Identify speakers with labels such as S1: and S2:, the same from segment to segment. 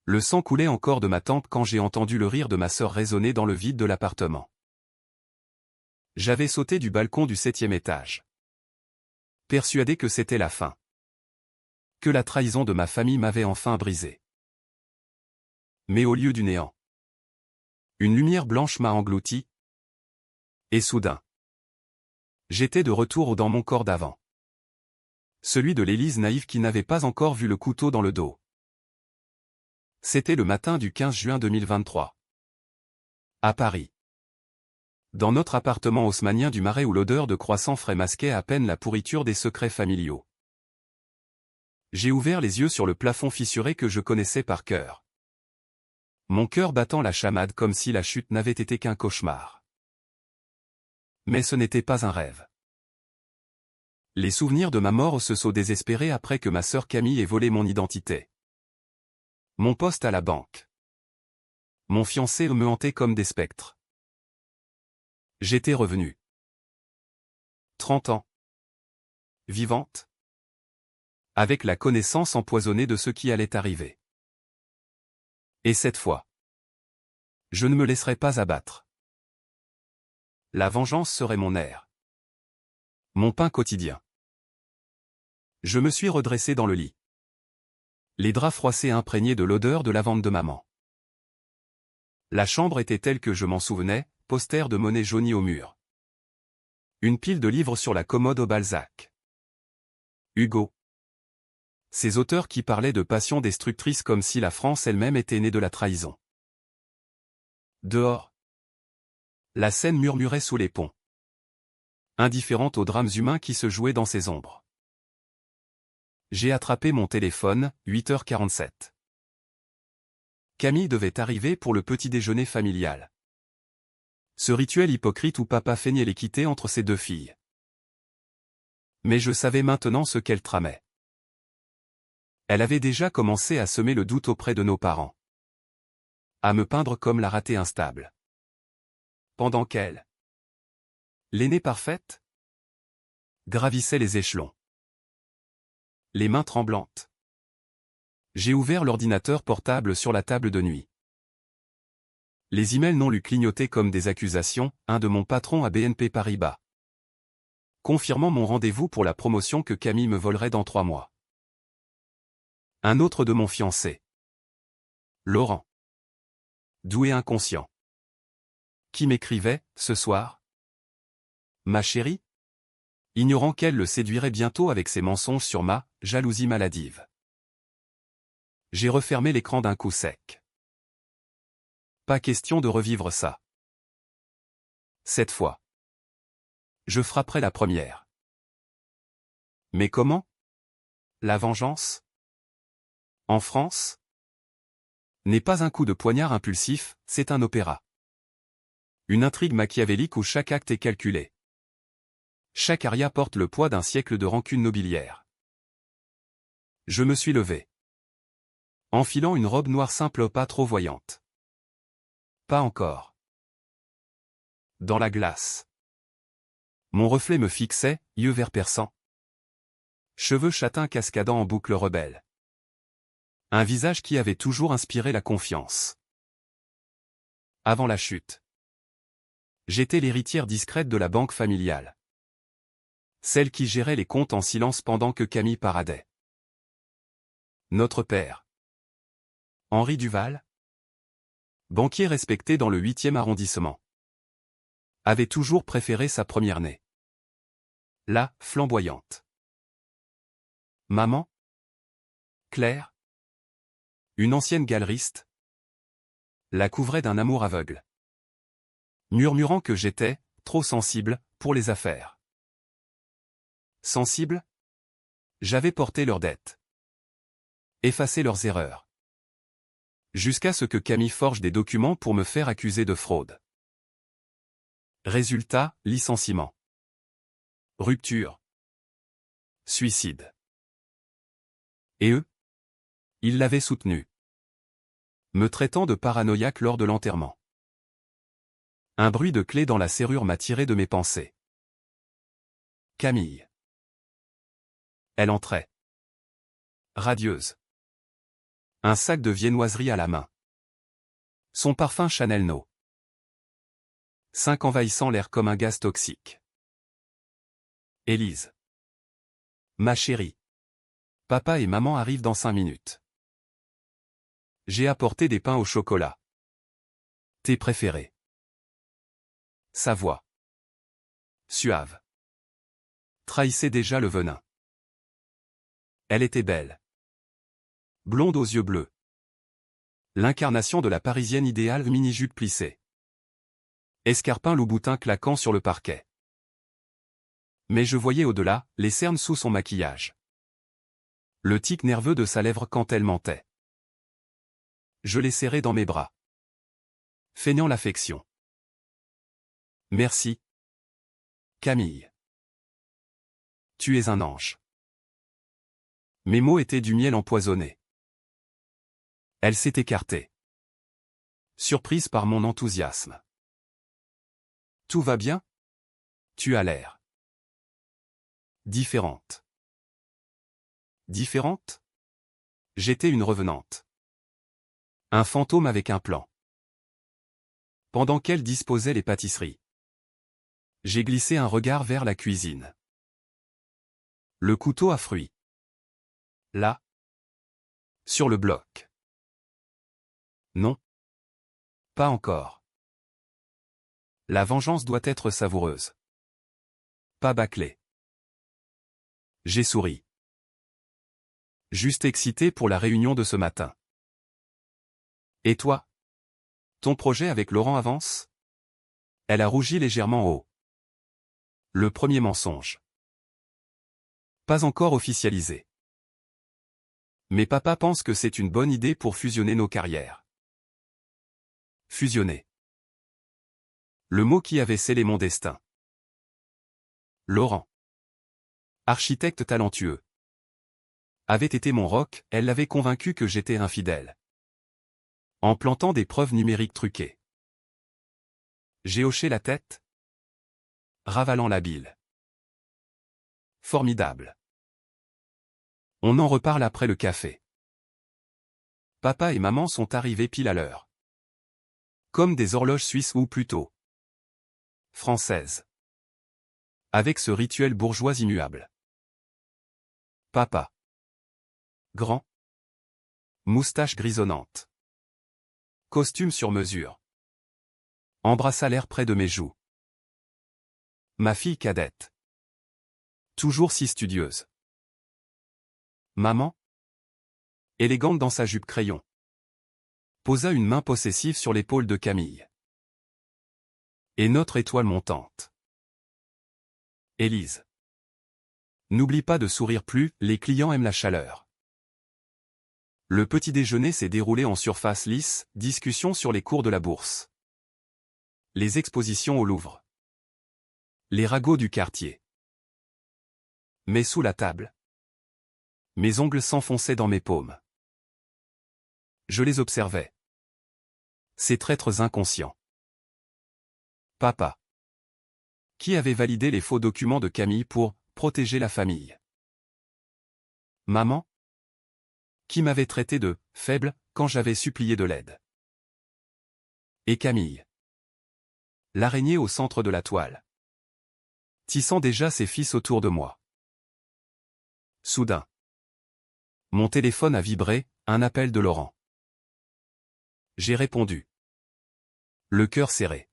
S1: Le sang coulait encore de ma tempe quand j'ai entendu le rire de ma sœur résonner dans le vide de l'appartement. J'avais sauté du balcon du 7e étage. Persuadé que c'était la fin. Que la trahison de ma famille m'avait enfin brisé. Mais au lieu du néant, une lumière blanche m'a englouti. Et soudain, j'étais de retour dans mon corps d'avant. Celui de l'Élise naïve qui n'avait pas encore vu le couteau dans le dos. C'était le matin du 15 juin 2023. À Paris. Dans notre appartement haussmannien du Marais où l'odeur de croissant frais masquait à peine la pourriture des secrets familiaux. J'ai ouvert les yeux sur le plafond fissuré que je connaissais par cœur. Mon cœur battant la chamade comme si la chute n'avait été qu'un cauchemar. Mais ce n'était pas un rêve. Les souvenirs de ma mort se sont désespérés après que ma sœur Camille ait volé mon identité. Mon poste à la banque. Mon fiancé me hantait comme des spectres. J'étais revenu. 30 ans. Vivante. Avec la connaissance empoisonnée de ce qui allait arriver. Et cette fois, je ne me laisserai pas abattre. La vengeance serait mon air. Mon pain quotidien. Je me suis redressé dans le lit. Les draps froissés imprégnés de l'odeur de lavande de maman. La chambre était telle que je m'en souvenais, poster de Monet jauni au mur. Une pile de livres sur la commode au Balzac. Hugo. Ces auteurs qui parlaient de passion destructrice comme si la France elle-même était née de la trahison. Dehors. La Seine murmurait sous les ponts. Indifférente aux drames humains qui se jouaient dans ses ombres. J'ai attrapé mon téléphone, 8h47. Camille devait arriver pour le petit déjeuner familial. Ce rituel hypocrite où papa feignait l'équité entre ses deux filles. Mais je savais maintenant ce qu'elle tramait. Elle avait déjà commencé à semer le doute auprès de nos parents. À me peindre comme la ratée instable. Pendant qu'elle, l'aînée parfaite, gravissait les échelons. Les mains tremblantes. J'ai ouvert l'ordinateur portable sur la table de nuit. Les emails non lus clignotaient comme des accusations, un de mon patron à BNP Paribas. Confirmant mon rendez-vous pour la promotion que Camille me volerait dans 3 mois. Un autre de mon fiancé. Laurent. Doué inconscient. Qui m'écrivait, ce soir. Ma chérie. Ignorant qu'elle le séduirait bientôt avec ses mensonges sur ma jalousie maladive. J'ai refermé l'écran d'un coup sec. Pas question de revivre ça. Cette fois. Je frapperai la première. Mais comment? La vengeance? En France? N'est pas un coup de poignard impulsif, c'est un opéra. Une intrigue machiavélique où chaque acte est calculé. Chaque aria porte le poids d'un siècle de rancune nobiliaire. Je me suis levé. Enfilant une robe noire simple pas trop voyante. Pas encore. Dans la glace. Mon reflet me fixait, yeux verts perçants. Cheveux châtains cascadant en boucles rebelles. Un visage qui avait toujours inspiré la confiance. Avant la chute. J'étais l'héritière discrète de la banque familiale. Celle qui gérait les comptes en silence pendant que Camille paradait. Notre père. Henri Duval. Banquier respecté dans le 8e arrondissement. Avait toujours préféré sa première-née. La flamboyante. Maman. Claire. Une ancienne galeriste. La couvrait d'un amour aveugle. Murmurant que j'étais trop sensible pour les affaires. Sensible? J'avais porté leurs dettes. Effacé leurs erreurs. Jusqu'à ce que Camille forge des documents pour me faire accuser de fraude. Résultat, licenciement. Rupture. Suicide. Et eux? Ils l'avaient soutenu. Me traitant de paranoïaque lors de l'enterrement. Un bruit de clé dans la serrure m'a tiré de mes pensées. Camille. Elle entrait. Radieuse. Un sac de viennoiserie à la main. Son parfum Chanel No. 5 envahissant l'air comme un gaz toxique. Élise. Ma chérie. Papa et maman arrivent dans 5 minutes. J'ai apporté des pains au chocolat. Tes préférés. Sa voix. Suave. Trahissait déjà le venin. Elle était belle. Blonde aux yeux bleus. L'incarnation de la parisienne idéale mini-jupe plissée. Escarpin Louboutin claquant sur le parquet. Mais je voyais au-delà, les cernes sous son maquillage. Le tic nerveux de sa lèvre quand elle mentait. Je l'ai serrée dans mes bras. Feignant l'affection. Merci. Camille. Tu es un ange. Mes mots étaient du miel empoisonné. Elle s'est écartée. Surprise par mon enthousiasme. Tout va bien? Tu as l'air. Différente. Différente? J'étais une revenante. Un fantôme avec un plan. Pendant qu'elle disposait les pâtisseries. J'ai glissé un regard vers la cuisine. Le couteau à fruits. Là. Sur le bloc. Non. Pas encore. La vengeance doit être savoureuse. Pas bâclée. J'ai souri. Juste excité pour la réunion de ce matin. Et toi? Ton projet avec Laurent avance? Elle a rougi légèrement haut. Le premier mensonge. Pas encore officialisé. Mais papa pense que c'est une bonne idée pour fusionner nos carrières. Fusionner. Le mot qui avait scellé mon destin. Laurent. Architecte talentueux. Avait été mon roc, elle l'avait convaincu que j'étais infidèle. En plantant des preuves numériques truquées. J'ai hoché la tête. Ravalant la bile. Formidable. On en reparle après le café. Papa et maman sont arrivés pile à l'heure. Comme des horloges suisses ou plutôt françaises. Avec ce rituel bourgeois immuable. Papa. Grand. Moustache grisonnante. Costume sur mesure. Embrassa l'air près de mes joues. Ma fille cadette. Toujours si studieuse. Maman. Élégante dans sa jupe crayon. Posa une main possessive sur l'épaule de Camille. Et notre étoile montante. Élise. N'oublie pas de sourire plus, les clients aiment la chaleur. Le petit déjeuner s'est déroulé en surface lisse, discussion sur les cours de la bourse. Les expositions au Louvre. Les ragots du quartier. Mais sous la table. Mes ongles s'enfonçaient dans mes paumes. Je les observais. Ces traîtres inconscients. Papa. Qui avait validé les faux documents de Camille pour protéger la famille? Maman. Qui m'avait traité de faible quand j'avais supplié de l'aide? Et Camille. L'araignée au centre de la toile. Tissant déjà ses fils autour de moi. Soudain. Mon téléphone a vibré, un appel de Laurent. J'ai répondu. Le cœur serré.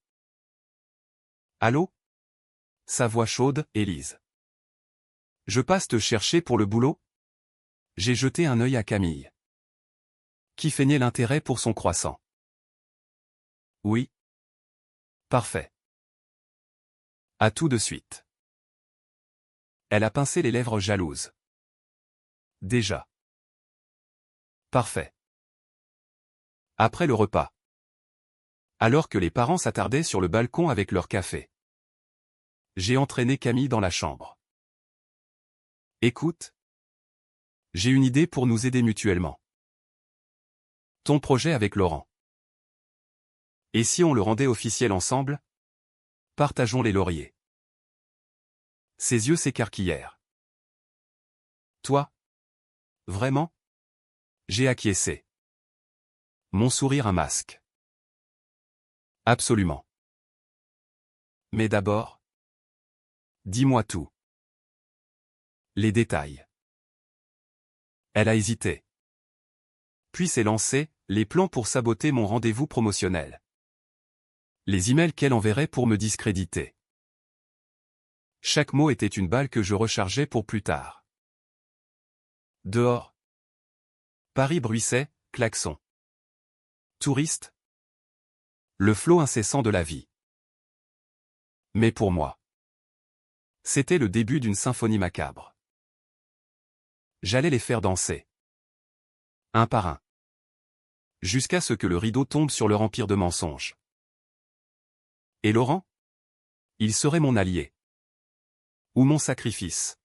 S1: Allô? Sa voix chaude, Élise. Je passe te chercher pour le boulot? J'ai jeté un œil à Camille. Qui feignait l'intérêt pour son croissant. Oui. Parfait. À tout de suite. Elle a pincé les lèvres jalouses. Déjà. Parfait. Après le repas. Alors que les parents s'attardaient sur le balcon avec leur café. J'ai entraîné Camille dans la chambre. Écoute. J'ai une idée pour nous aider mutuellement. Ton projet avec Laurent. Et si on le rendait officiel ensemble? Partageons les lauriers. Ses yeux s'écarquillèrent. Toi? Vraiment? J'ai acquiescé. Mon sourire un masque. Absolument. Mais d'abord, dis-moi tout. Les détails. Elle a hésité. Puis s'est lancée, les plans pour saboter mon rendez-vous promotionnel. Les emails qu'elle enverrait pour me discréditer. Chaque mot était une balle que je rechargeais pour plus tard. Dehors. Paris bruissait, klaxon. Touristes. Le flot incessant de la vie. Mais pour moi, c'était le début d'une symphonie macabre. J'allais les faire danser. Un par un. Jusqu'à ce que le rideau tombe sur leur empire de mensonges. Et Laurent? Il serait mon allié. Ou mon sacrifice.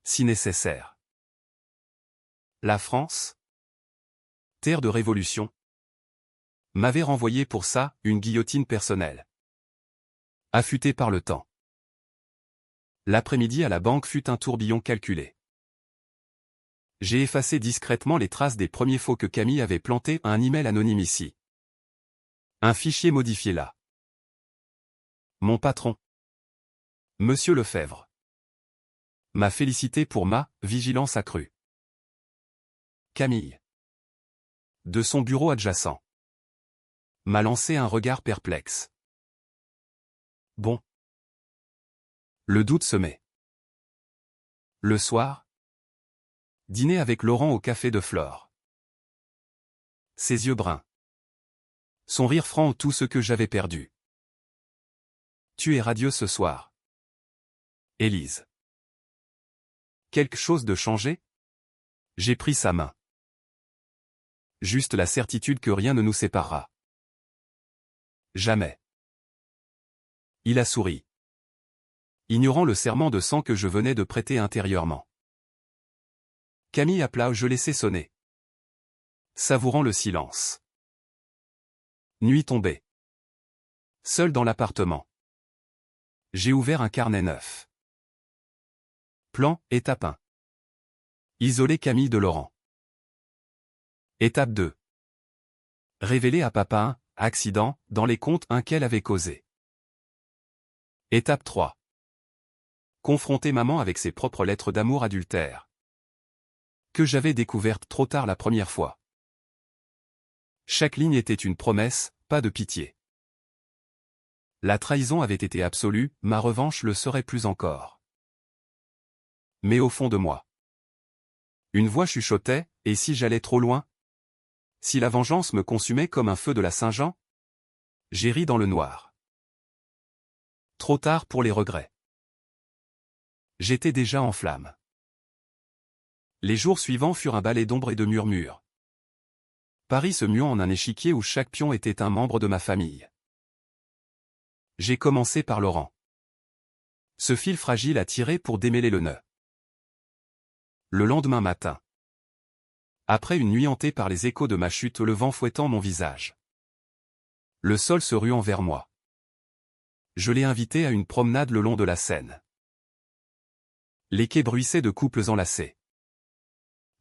S1: Si nécessaire. La France, terre de révolution, m'avait renvoyé pour ça une guillotine personnelle. Affûtée par le temps. L'après-midi à la banque fut un tourbillon calculé. J'ai effacé discrètement les traces des premiers faux que Camille avait plantés à un email anonyme ici. Un fichier modifié là. Mon patron. Monsieur Lefebvre. M'a félicité pour ma vigilance accrue. Camille. De son bureau adjacent. M'a lancé un regard perplexe. Bon. Le doute se met. Le soir. Dîner avec Laurent au café de Flore. Ses yeux bruns. Son rire franc, tout ce que j'avais perdu. Tu es radieux ce soir. Élise. Quelque chose de changé? J'ai pris sa main. Juste la certitude que rien ne nous séparera. Jamais. Il a souri. Ignorant le serment de sang que je venais de prêter intérieurement. Camille appela, je laissai sonner. Savourant le silence. Nuit tombée. Seul dans l'appartement. J'ai ouvert un carnet neuf. Plan, étape 1. Isoler Camille de Laurent. Étape 2. Révéler à papa un accident dans les comptes qu'elle avait causé. Étape 3. Confronter maman avec ses propres lettres d'amour adultères. Que j'avais découvertes trop tard la première fois. Chaque ligne était une promesse, pas de pitié. La trahison avait été absolue, ma revanche le serait plus encore. Mais au fond de moi. Une voix chuchotait, et si j'allais trop loin? Si la vengeance me consumait comme un feu de la Saint-Jean? J'ai ri dans le noir. Trop tard pour les regrets. J'étais déjà en flammes. Les jours suivants furent un balai d'ombre et de murmures. Paris se muant en un échiquier où chaque pion était un membre de ma famille. J'ai commencé par Laurent. Ce fil fragile à tirer pour démêler le nœud. Le lendemain matin. Après une nuit hantée par les échos de ma chute, le vent fouettant mon visage. Le sol se ruant vers moi. Je l'ai invité à une promenade le long de la Seine. Les quais bruissaient de couples enlacés.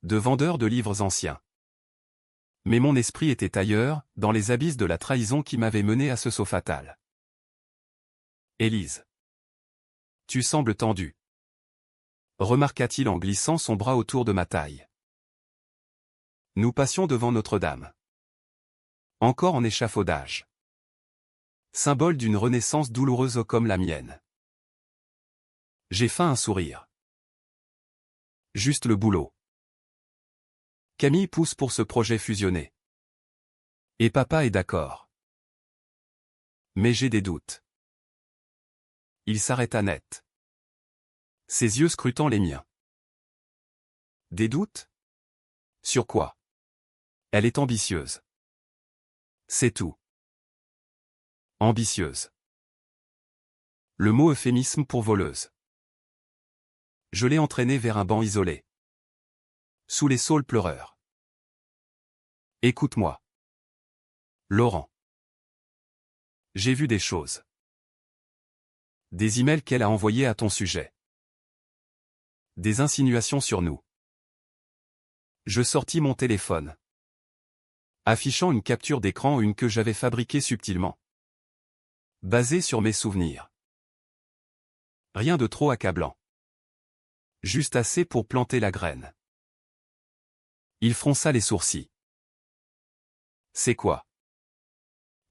S1: De vendeurs de livres anciens. Mais mon esprit était ailleurs, dans les abysses de la trahison qui m'avait mené à ce saut fatal. Élise. Tu sembles tendue. Remarqua-t-il en glissant son bras autour de ma taille. Nous passions devant Notre-Dame. Encore en échafaudage. Symbole d'une renaissance douloureuse comme la mienne. J'ai feint un sourire. Juste le boulot. Camille pousse pour ce projet fusionné. Et papa est d'accord. Mais j'ai des doutes. Il s'arrêta net. Ses yeux scrutant les miens. Des doutes? Sur quoi? Elle est ambitieuse. C'est tout. Ambitieuse. Le mot euphémisme pour voleuse. Je l'ai entraînée vers un banc isolé. Sous les saules pleureurs. Écoute-moi. Laurent. J'ai vu des choses. Des emails qu'elle a envoyés à ton sujet. Des insinuations sur nous. Je sortis mon téléphone. Affichant une capture d'écran, une que j'avais fabriquée subtilement. Basée sur mes souvenirs. Rien de trop accablant. Juste assez pour planter la graine. Il fronça les sourcils. C'est quoi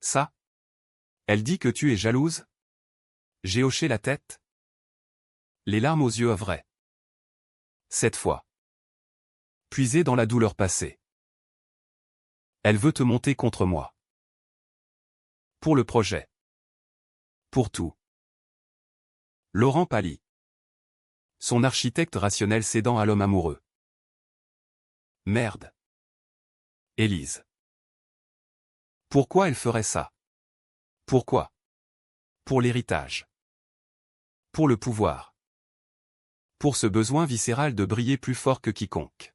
S1: ça? Elle dit que tu es jalouse? J'ai hoché la tête. Les larmes aux yeux œuvraient. Cette fois. Puisée dans la douleur passée. Elle veut te monter contre moi. Pour le projet. Pour tout. Laurent pâlit. Son architecte rationnel cédant à l'homme amoureux. Merde. Élise. Pourquoi elle ferait ça? Pourquoi? Pour l'héritage. Pour le pouvoir. Pour ce besoin viscéral de briller plus fort que quiconque.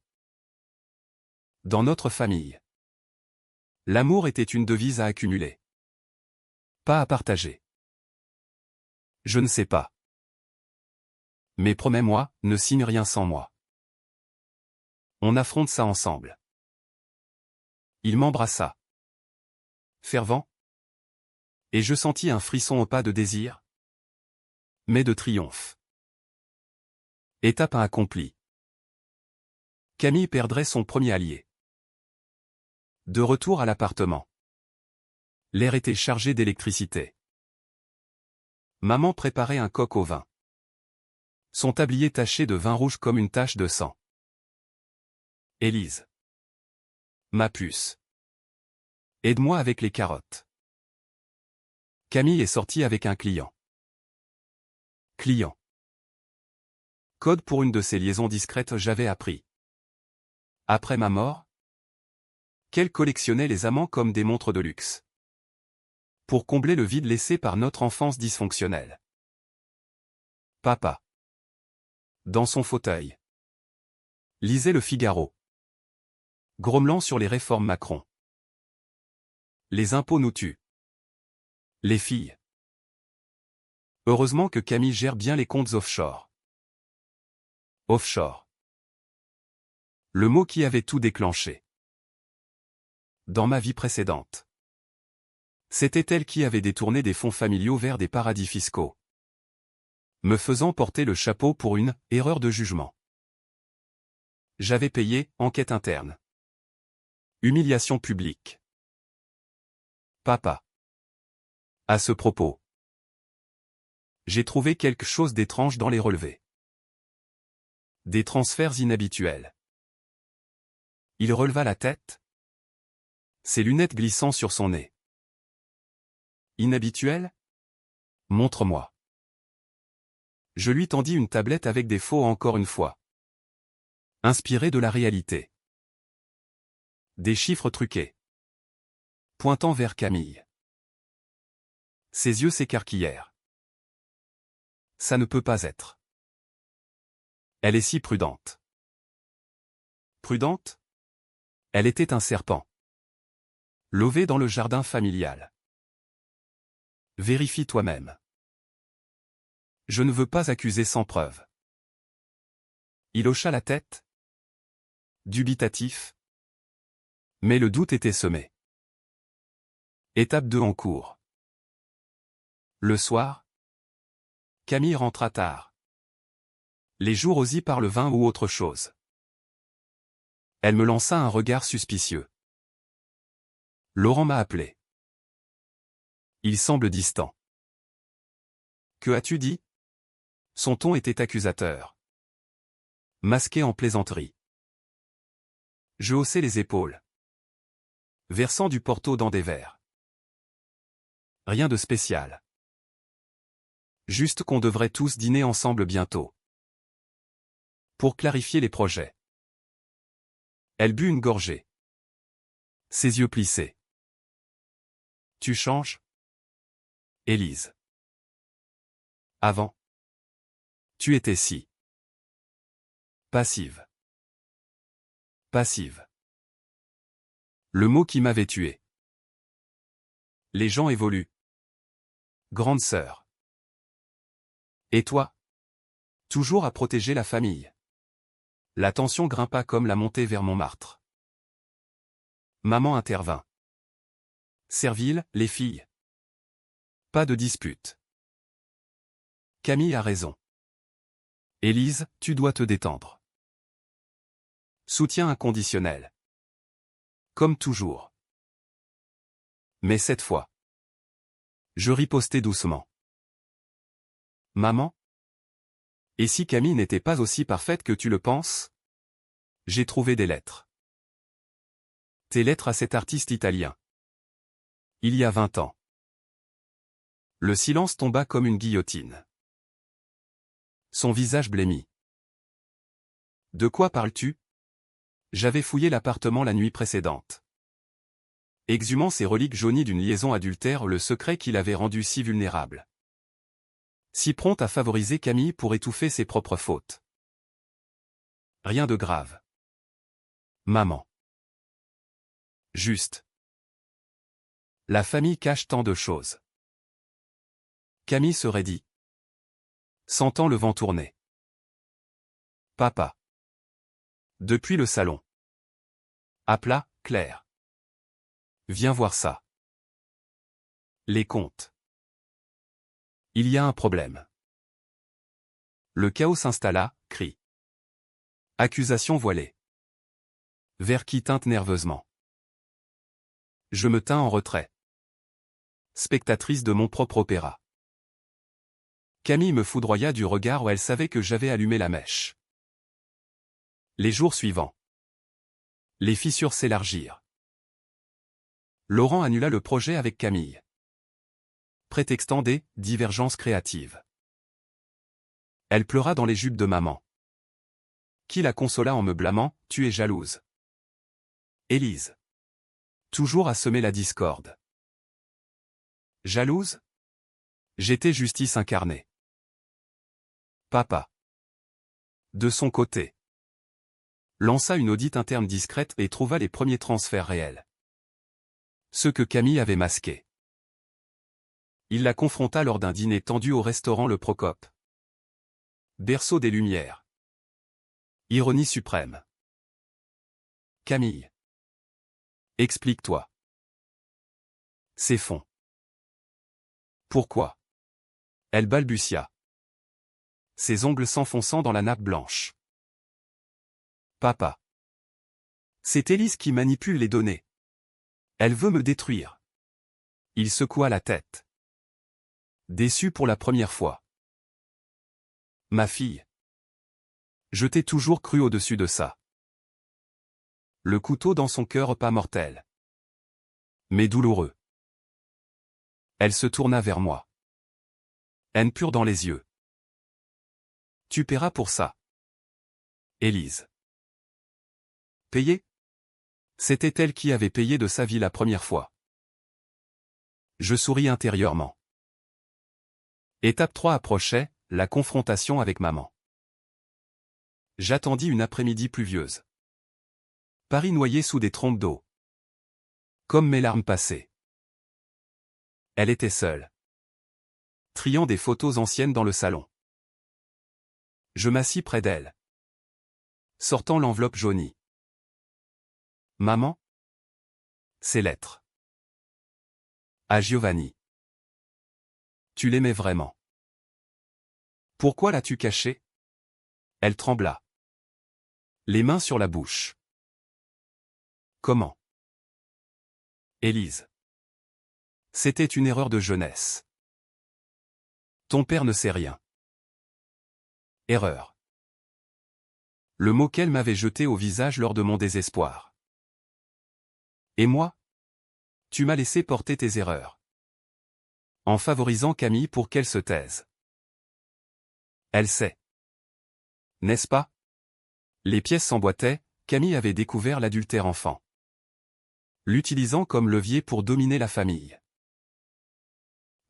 S1: Dans notre famille. L'amour était une devise à accumuler. Pas à partager. Je ne sais pas. Mais promets-moi, ne signe rien sans moi. On affronte ça ensemble. Il m'embrassa. Fervent. Et je sentis un frisson au pas de désir. Mais de triomphe. Étape accomplie. Camille perdrait son premier allié. De retour à l'appartement. L'air était chargé d'électricité. Maman préparait un coq au vin. Son tablier taché de vin rouge comme une tache de sang. Élise. Ma puce. Aide-moi avec les carottes. Camille est sortie avec un client. Client. Code pour une de ces liaisons discrètes, j'avais appris. Après ma mort, qu'elle collectionnait les amants comme des montres de luxe. Pour combler le vide laissé par notre enfance dysfonctionnelle. Papa. Dans son fauteuil. Lisait le Figaro. Grommelant sur les réformes Macron. Les impôts nous tuent. Les filles. Heureusement que Camille gère bien les comptes offshore. Offshore. Le mot qui avait tout déclenché. Dans ma vie précédente. C'était elle qui avait détourné des fonds familiaux vers des paradis fiscaux. Me faisant porter le chapeau pour une erreur de jugement. J'avais payé, enquête interne. Humiliation publique. Papa. À ce propos. J'ai trouvé quelque chose d'étrange dans les relevés. Des transferts inhabituels. Il releva la tête. Ses lunettes glissant sur son nez. Inhabituel? Montre-moi. Je lui tendis une tablette avec des faux encore une fois. Inspiré de la réalité. Des chiffres truqués. Pointant vers Camille. Ses yeux s'écarquillèrent. Ça ne peut pas être. Elle est si prudente. Prudente? Elle était un serpent. Lové dans le jardin familial. Vérifie toi-même. Je ne veux pas accuser sans preuve. Il hocha la tête. Dubitatif. Mais le doute était semé. Étape 2 en cours. Le soir, Camille rentra tard. Les jours osis par le vin ou autre chose. Elle me lança un regard suspicieux. Laurent m'a appelé. Il semble distant. Que as-tu dit? Son ton était accusateur. Masqué en plaisanterie. Je haussai les épaules. Versant du porto dans des verres. Rien de spécial. Juste qu'on devrait tous dîner ensemble bientôt. Pour clarifier les projets. Elle but une gorgée. Ses yeux plissés. Tu changes? Élise. Avant. Tu étais si. Passive. Passive. Le mot qui m'avait tué. Les gens évoluent. Grande sœur. Et toi? Toujours à protéger la famille. La tension grimpa comme la montée vers Montmartre. Maman intervint. Servile, les filles. Pas de dispute. Camille a raison. Élise, tu dois te détendre. Soutien inconditionnel. Comme toujours. Mais cette fois. Je ripostai doucement. Maman? Et si Camille n'était pas aussi parfaite que tu le penses? J'ai trouvé des lettres. Tes lettres à cet artiste italien. Il y a 20 ans. Le silence tomba comme une guillotine. Son visage blêmit. De quoi parles-tu? J'avais fouillé l'appartement la nuit précédente. Exhumant ces reliques jaunies d'une liaison adultère, le secret qui l'avait rendu si vulnérable. Si prompte à favoriser Camille pour étouffer ses propres fautes. Rien de grave. Maman. Juste. La famille cache tant de choses. Camille se raidit. Sentant le vent tourner. Papa. Depuis le salon. Appela, Claire. Viens voir ça. Les comptes. Il y a un problème. Le chaos s'installa, crie. Accusation voilée. Vers qui teinte nerveusement. Je me tins en retrait. Spectatrice de mon propre opéra. Camille me foudroya du regard où elle savait que j'avais allumé la mèche. Les jours suivants. Les fissures s'élargirent. Laurent annula le projet avec Camille. Prétextant des divergences créatives. Elle pleura dans les jupes de maman. Qui la consola en me blâmant, tu es jalouse. Élise. Toujours à semer la discorde. Jalouse? J'étais justice incarnée. Papa. De son côté. Lança une audite interne discrète et trouva les premiers transferts réels. Ceux que Camille avait masqués. Il la confronta lors d'un dîner tendu au restaurant Le Procope. Berceau des Lumières. Ironie suprême. Camille. Explique-toi. C'est fond. Pourquoi? Elle balbutia. Ses ongles s'enfonçant dans la nappe blanche. Papa. C'est Élise qui manipule les données. Elle veut me détruire. Il secoua la tête. Déçu pour la première fois. Ma fille. Je t'ai toujours cru au-dessus de ça. Le couteau dans son cœur pas mortel. Mais douloureux. Elle se tourna vers moi. Haine pure dans les yeux. Tu paieras pour ça. Élise. Payer? C'était elle qui avait payé de sa vie la première fois. Je souris intérieurement. Étape 3 approchait, la confrontation avec maman. J'attendis une après-midi pluvieuse. Paris noyé sous des trompes d'eau. Comme mes larmes passées. Elle était seule. Triant des photos anciennes dans le salon. Je m'assis près d'elle. Sortant l'enveloppe jaunie. Maman? Ces lettres. À Giovanni. Tu l'aimais vraiment. Pourquoi l'as-tu caché? Elle trembla. Les mains sur la bouche. Comment? Élise. C'était une erreur de jeunesse. Ton père ne sait rien. Erreur. Le mot qu'elle m'avait jeté au visage lors de mon désespoir. Et moi? Tu m'as laissé porter tes erreurs. En favorisant Camille pour qu'elle se taise. Elle sait. N'est-ce pas? Les pièces s'emboîtaient, Camille avait découvert l'adultère enfant. L'utilisant comme levier pour dominer la famille.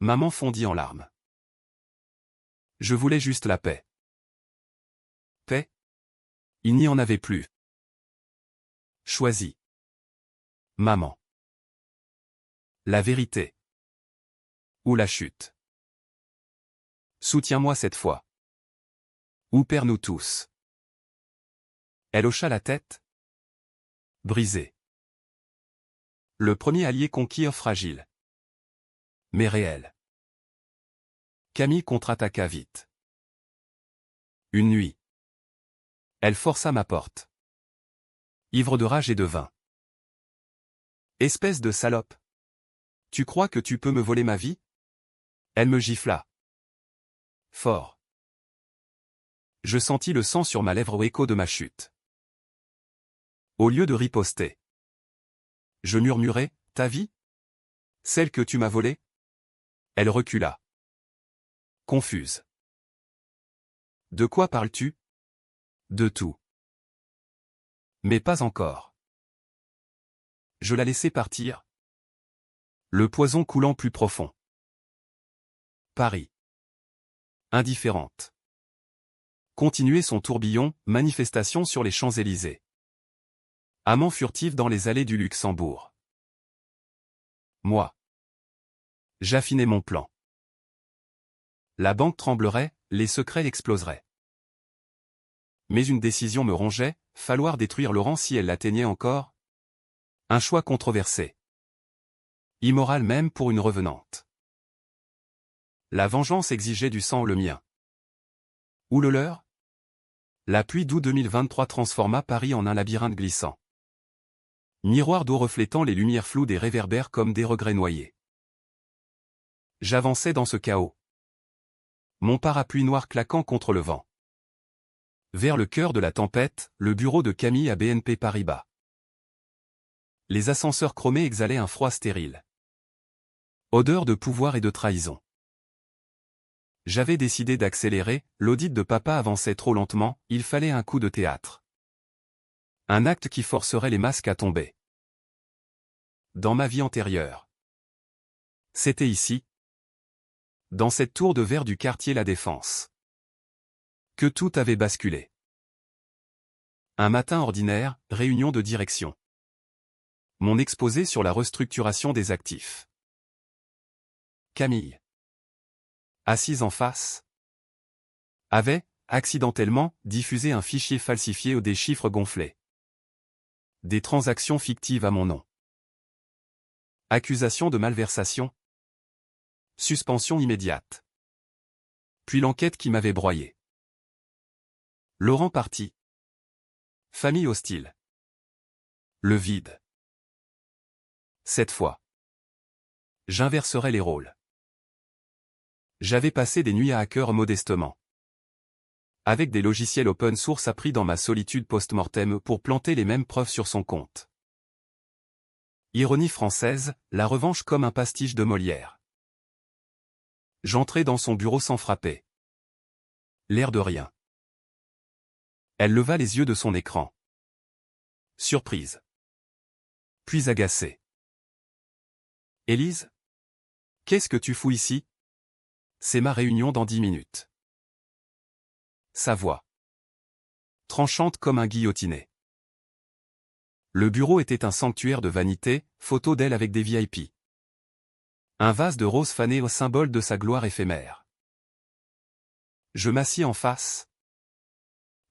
S1: Maman fondit en larmes. Je voulais juste la paix. Paix? Il n'y en avait plus. Choisis. Maman. La vérité. Ou la chute. Soutiens-moi cette fois. Ou perds-nous tous. Elle hocha la tête. Brisée. Le premier allié conquis fragile. Mais réel. Camille contre-attaqua vite. Une nuit. Elle força ma porte. Ivre de rage et de vin. Espèce de salope. Tu crois que tu peux me voler ma vie? Elle me gifla. Fort. Je sentis le sang sur ma lèvre au écho de ma chute. Au lieu de riposter, je murmurai, ta vie? Celle que tu m'as volée? Elle recula. Confuse. De quoi parles-tu? De tout. Mais pas encore. Je la laissai partir. Le poison coulant plus profond. Paris. Indifférente. Continuer son tourbillon, manifestation sur les Champs-Élysées. Amant furtif dans les allées du Luxembourg. Moi. J'affinais mon plan. La banque tremblerait, les secrets exploseraient. Mais une décision me rongeait, falloir détruire Laurent si elle l'atteignait encore. Un choix controversé. Immoral même pour une revenante. La vengeance exigeait du sang le mien. Ou le leur? La pluie d'août 2023 transforma Paris en un labyrinthe glissant. Miroir d'eau reflétant les lumières floues des réverbères comme des regrets noyés. J'avançais dans ce chaos. Mon parapluie noir claquant contre le vent. Vers le cœur de la tempête, le bureau de Camille à BNP Paribas. Les ascenseurs chromés exhalaient un froid stérile. Odeur de pouvoir et de trahison. J'avais décidé d'accélérer, l'audit de papa avançait trop lentement, il fallait un coup de théâtre. Un acte qui forcerait les masques à tomber. Dans ma vie antérieure. C'était ici. Dans cette tour de verre du quartier La Défense. Que tout avait basculé. Un matin ordinaire, réunion de direction. Mon exposé sur la restructuration des actifs. Camille. Assise en face. Avait, accidentellement, diffusé un fichier falsifié ou des chiffres gonflés. Des transactions fictives à mon nom. Accusation de malversation. Suspension immédiate. Puis l'enquête qui m'avait broyé. Laurent parti. Famille hostile. Le vide. Cette fois. J'inverserai les rôles. J'avais passé des nuits à hacker modestement. Avec des logiciels open source appris dans ma solitude post-mortem pour planter les mêmes preuves sur son compte. Ironie française, la revanche comme un pastiche de Molière. J'entrai dans son bureau sans frapper. L'air de rien. Elle leva les yeux de son écran. Surprise. Puis agacée. Élise? Qu'est-ce que tu fous ici? C'est ma réunion dans 10 minutes. Sa voix. Tranchante comme un guillotiné. Le bureau était un sanctuaire de vanité, photo d'elle avec des VIP. Un vase de roses fanées au symbole de sa gloire éphémère. Je m'assis en face,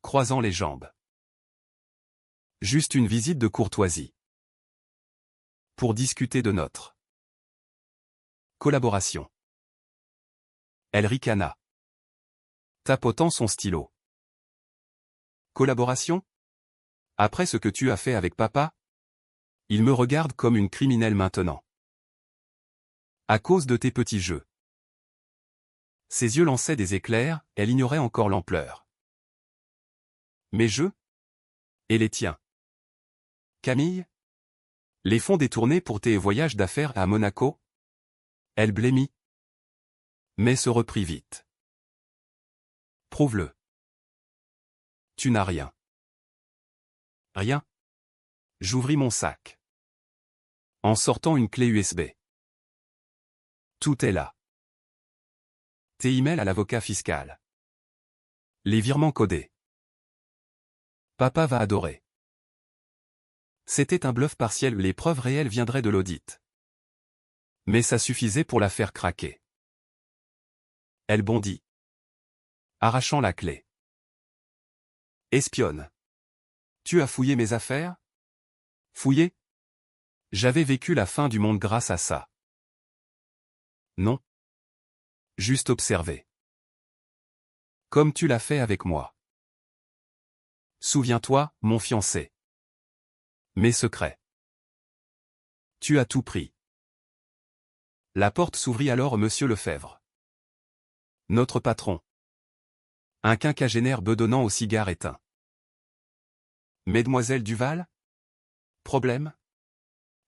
S1: croisant les jambes. Juste une visite de courtoisie. Pour discuter de notre collaboration. Elle ricana, tapotant son stylo. Collaboration? Après ce que tu as fait avec papa? Il me regarde comme une criminelle maintenant. À cause de tes petits jeux. Ses yeux lançaient des éclairs, elle ignorait encore l'ampleur. Mes jeux? Et les tiens? Camille? Les fonds détournés pour tes voyages d'affaires à Monaco? Elle blêmit. Mais se reprit vite. Prouve-le. Tu n'as rien. Rien? J'ouvris mon sac. En sortant une clé USB. Tout est là. Tes emails à l'avocat fiscal. Les virements codés. Papa va adorer. C'était un bluff partiel, les preuves réelles viendraient de l'audit. Mais ça suffisait pour la faire craquer. Elle bondit. Arrachant la clé. Espionne. Tu as fouillé mes affaires? Fouillé? J'avais vécu la fin du monde grâce à ça. Non. Juste observer. Comme tu l'as fait avec moi. Souviens-toi, mon fiancé. Mes secrets. Tu as tout pris. La porte s'ouvrit alors, Monsieur Lefebvre. Notre patron. Un quinquagénaire bedonnant au cigare éteint. Mesdemoiselles Duval? Problème?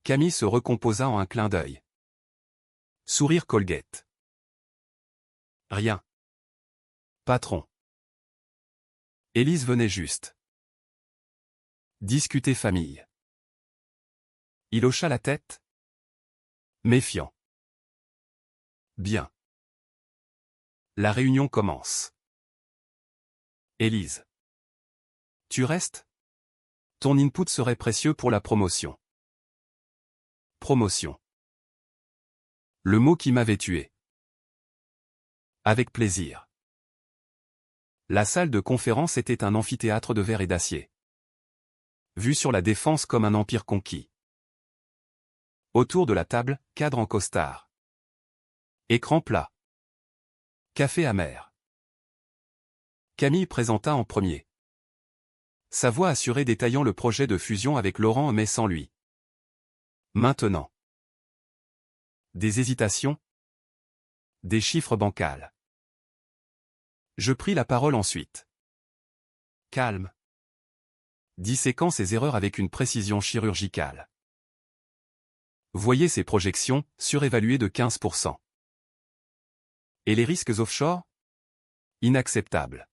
S1: Camille se recomposa en un clin d'œil. Sourire Colgate. Rien. Patron. Élise venait juste. Discuter famille. Il hocha la tête. Méfiant. Bien. La réunion commence. Élise. Tu restes? Ton input serait précieux pour la promotion. Promotion. Le mot qui m'avait tué. Avec plaisir. La salle de conférence était un amphithéâtre de verre et d'acier. Vu sur la défense comme un empire conquis. Autour de la table, cadre en costard. Écran plat. Café amer. Camille présenta en premier. Sa voix assurée détaillant le projet de fusion avec Laurent mais sans lui. Maintenant. Des hésitations. Des chiffres bancals. Je pris la parole ensuite. Calme. Disséquant ses erreurs avec une précision chirurgicale. Voyez ces projections, surévaluées de 15%. Et les risques offshore? Inacceptables.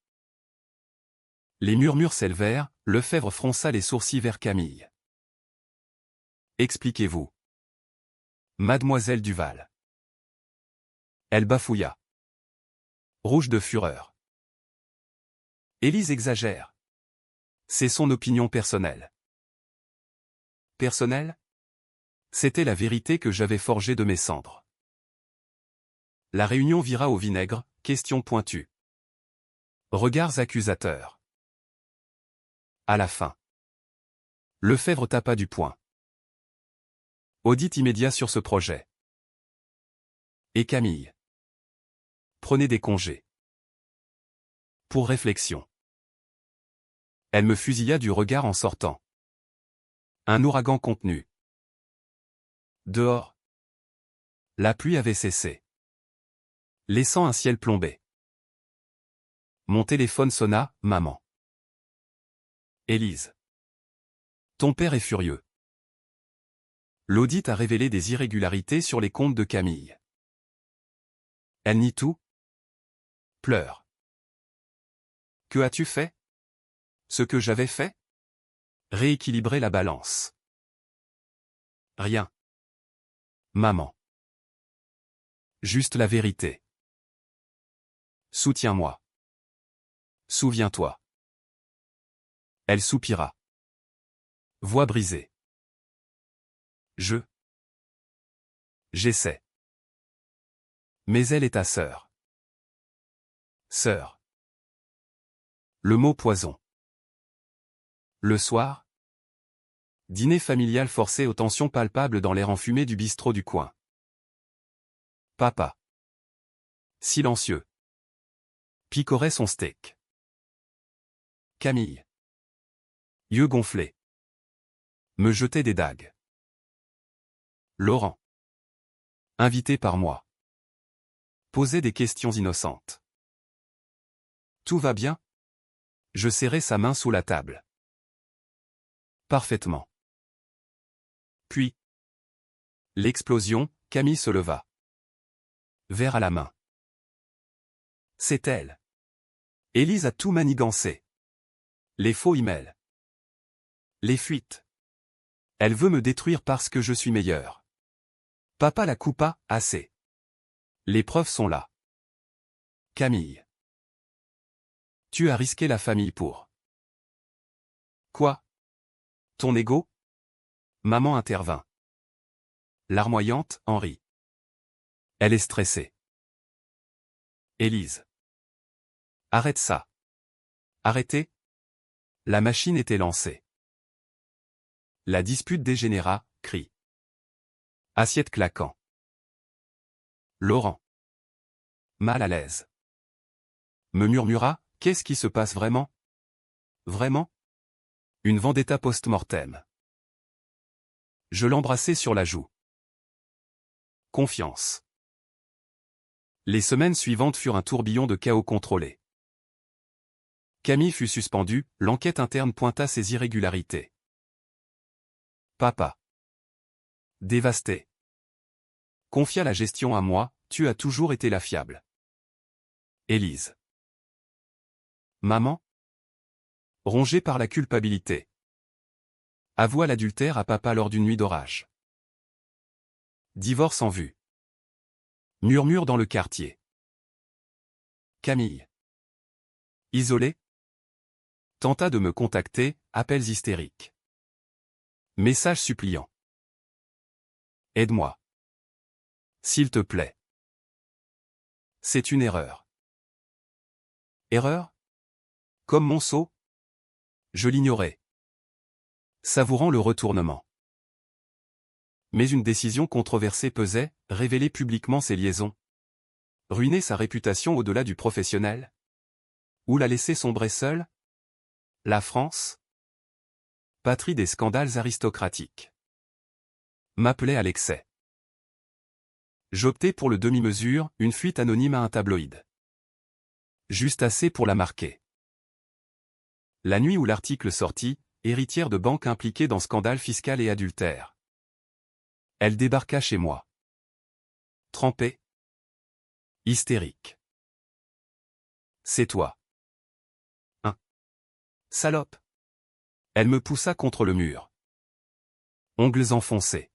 S1: Les murmures s'élevèrent, Lefebvre fronça les sourcils vers Camille. Expliquez-vous. Mademoiselle Duval. Elle bafouilla. Rouge de fureur. Élise exagère. C'est son opinion personnelle. Personnelle? C'était la vérité que j'avais forgée de mes cendres. La réunion vira au vinaigre, questions pointues. Regards accusateurs. À la fin. Lefebvre tapa du poing. Audit immédiat sur ce projet. Et Camille. Prenez des congés. Pour réflexion. Elle me fusilla du regard en sortant. Un ouragan contenu. Dehors. La pluie avait cessé. Laissant un ciel plombé. Mon téléphone sonna, maman. Élise. Ton père est furieux. L'audit a révélé des irrégularités sur les comptes de Camille. Elle nie tout? Pleure. Que as-tu fait? Ce que j'avais fait? Rééquilibrer la balance. Rien. Maman. Juste la vérité. Soutiens-moi. Souviens-toi. Elle soupira. Voix brisée. J'essaie. Mais elle est ta sœur. Sœur. Le mot poison. Le soir. Dîner familial forcé aux tensions palpables dans l'air enfumé du bistrot du coin. Papa. Silencieux. Picorait son steak. Camille. Yeux gonflés. Me jetait des dagues. Laurent. Invité par moi. Posait des questions innocentes. Tout va bien? Je serrai sa main sous la table. Parfaitement. Puis. L'explosion, Camille se leva. Verre à la main. C'est elle. Élise a tout manigancé. Les faux emails. Les fuites. Elle veut me détruire parce que je suis meilleur. Papa la coupa, assez. Les preuves sont là. Camille. Tu as risqué la famille pour. Quoi? Ton ego? Maman intervint. Larmoyante, Henri. Elle est stressée. Élise. Arrête ça. Arrêtez? La machine était lancée. La dispute dégénéra, cri. Assiette claquant. Laurent. Mal à l'aise. Me murmura, qu'est-ce qui se passe vraiment? Vraiment? Une vendetta post-mortem. Je l'embrassai sur la joue. Confiance. Les semaines suivantes furent un tourbillon de chaos contrôlé. Camille fut suspendue, l'enquête interne pointa ses irrégularités. Papa. Dévasté. Confia la gestion à moi, tu as toujours été la fiable. Élise. Maman. Rongée par la culpabilité. Avoua l'adultère à papa lors d'une nuit d'orage. Divorce en vue. Murmure dans le quartier. Camille. Isolée. Tenta de me contacter, appels hystériques. Message suppliant. Aide-moi. S'il te plaît. C'est une erreur. Erreur? Comme Monceau? Je l'ignorais. Savourant le retournement. Mais une décision controversée pesait, révéler publiquement ses liaisons. Ruiner sa réputation au-delà du professionnel? Ou la laisser sombrer seule? La France? Patrie des scandales aristocratiques. M'appelait à l'excès. J'optais pour le demi-mesure, une fuite anonyme à un tabloïd. Juste assez pour la marquer. La nuit où l'article sortit, héritière de banque impliquée dans scandale fiscal et adultère. Elle débarqua chez moi. Trempée. Hystérique. C'est toi. Hein? Salope. Elle me poussa contre le mur. Ongles enfoncés.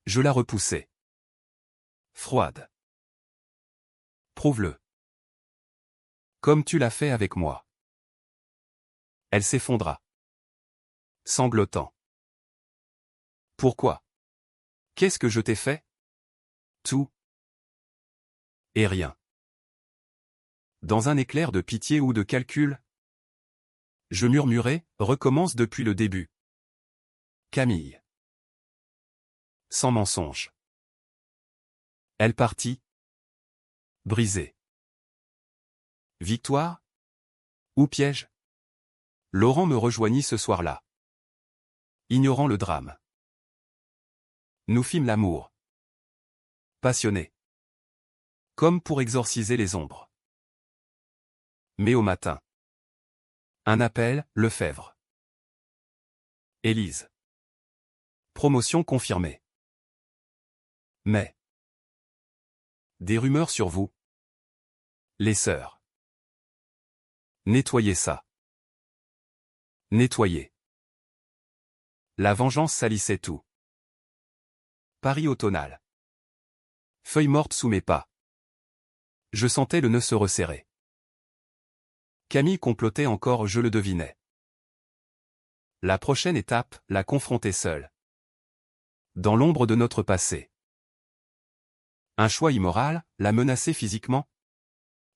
S1: Je la repoussai. Froide. Prouve-le. Comme tu l'as fait avec moi. Elle s'effondra. Sanglotant. Pourquoi? Qu'est-ce que je t'ai fait? Tout. Et rien. Dans un éclair de pitié ou de calcul? Je murmurai, recommence depuis le début. Camille. Sans mensonge. Elle partit. Brisée. Victoire? Ou piège? Laurent me rejoignit ce soir-là. Ignorant le drame. Nous fîmes l'amour. Passionné. Comme pour exorciser les ombres. Mais au matin. Un appel, Lefebvre. Élise. Promotion confirmée. Mais. Des rumeurs sur vous. Les sœurs. Nettoyez ça. Nettoyez. La vengeance salissait tout. Paris automnal. Feuille morte sous mes pas. Je sentais le nœud se resserrer. Camille complotait encore, je le devinais. La prochaine étape, la confronter seule. Dans l'ombre de notre passé. Un choix immoral, la menacer physiquement?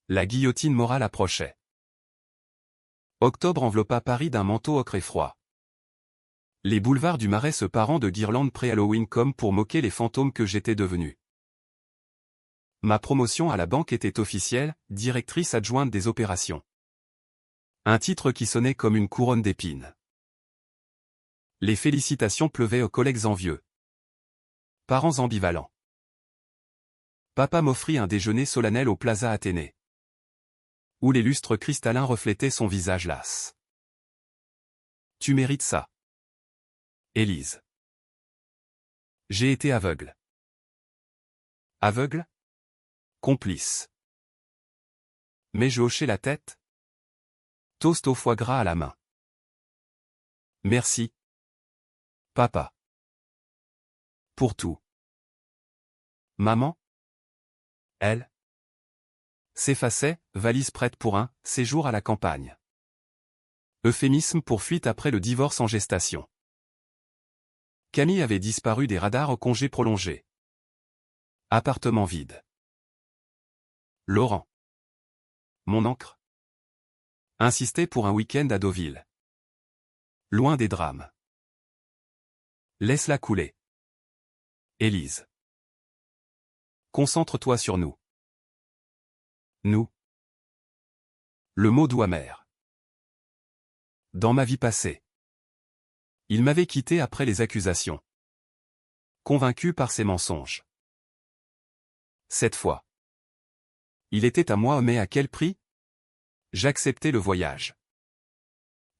S1: La guillotine morale approchait. Octobre enveloppa Paris d'un manteau ocre et froid. Les boulevards du Marais se parant de guirlandes pré-Halloween comme pour moquer les fantômes que j'étais devenu. Ma promotion à la banque était officielle, directrice adjointe des opérations. Un titre qui sonnait comme une couronne d'épines. Les félicitations pleuvaient aux collègues envieux. Parents ambivalents. Papa m'offrit un déjeuner solennel au Plaza Athénée. Où les lustres cristallins reflétaient son visage las. Tu mérites ça. Élise. J'ai été aveugle. Aveugle? Complice. Mais je hochai la tête. Toast au foie gras à la main. Merci. Papa. Pour tout. Maman? Elle? S'effaçait, valise prête pour un séjour à la campagne. Euphémisme pour fuite après le divorce en gestation. Camille avait disparu des radars au congé prolongé. Appartement vide. Laurent. Mon encre. Insistait pour un week-end à Deauville. Loin des drames. Laisse-la couler. Élise. Concentre-toi sur nous. Nous. Le mot doux amer. Dans ma vie passée. Il m'avait quitté après les accusations. Convaincu par ses mensonges. Cette fois. Il était à moi, mais à quel prix? J'acceptais le voyage.